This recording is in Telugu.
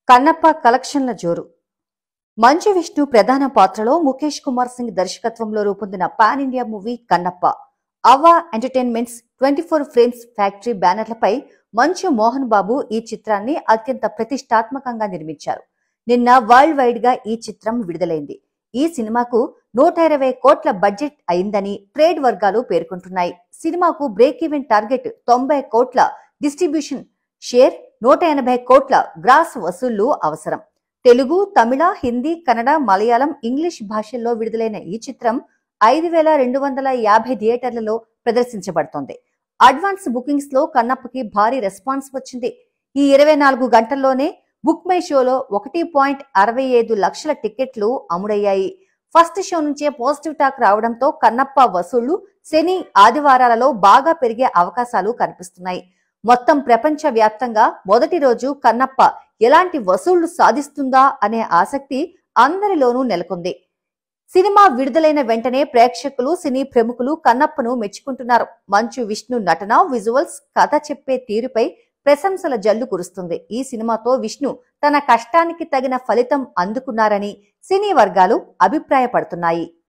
కన్నప్ప కలెక్షన్ల జోరు. మంచు విష్ణు ప్రధాన పాత్రలో ముఖేష్ కుమార్ సింగ్ దర్శకత్వంలో రూపొందిన పాన్ ఇండియా మూవీ కన్నప్ప. అవ్వా ఎంటర్టైన్మెంట్స్, 24 ఫ్రేమ్స్ ఫ్యాక్టరీ బ్యానర్లపై మంచు మోహన్ బాబు ఈ చిత్రాన్ని అత్యంత ప్రతిష్టాత్మకంగా నిర్మించారు. నిన్న వరల్డ్ వైడ్ గా ఈ చిత్రం విడుదలైంది. ఈ సినిమాకు 120 కోట్ల బడ్జెట్ అయిందని ట్రేడ్ వర్గాలు పేర్కొంటున్నాయి. సినిమాకు బ్రేక్ ఈవెన్ టార్గెట్ 90 కోట్ల డిస్ట్రిబ్యూషన్ షేర్, 180 కోట్ల గ్రాస్ వసూళ్లు అవసరం. తెలుగు, తమిళ, హిందీ, కన్నడ, మలయాళం, ఇంగ్లీష్ భాషల్లో విడుదలైన ఈ చిత్రం 5250 థియేటర్లలో ప్రదర్శించబడుతోంది. అడ్వాన్స్ బుకింగ్స్ లో కన్నప్పకి భారీ రెస్పాన్స్ వచ్చింది. ఈ 24 గంటల్లోనే బుక్ మై షోలో 1.65 లక్షల టికెట్లు అమ్ముడయ్యాయి. ఫస్ట్ షో నుంచే పాజిటివ్ టాక్ రావడంతో కన్నప్ప వసూళ్లు శని, ఆదివారాలలో బాగా పెరిగే అవకాశాలు కనిపిస్తున్నాయి. మొత్తం ప్రపంచ వ్యాప్తంగా మొదటి రోజు కన్నప్ప ఎలాంటి వసూళ్లు సాధిస్తుందా అనే ఆసక్తి అందరిలోనూ నెలకొంది. సినిమా విడుదలైన వెంటనే ప్రేక్షకులు, సినీ ప్రముఖులు కన్నప్పను మెచ్చుకుంటున్నారు. మంచు విష్ణు నటన, విజువల్స్, కథ చెప్పే తీరుపై ప్రశంసల జల్లు కురుస్తుంది. ఈ సినిమాతో విష్ణు తన కష్టానికి తగిన ఫలితం అందుకున్నారని సినీ వర్గాలు అభిప్రాయపడుతున్నాయి.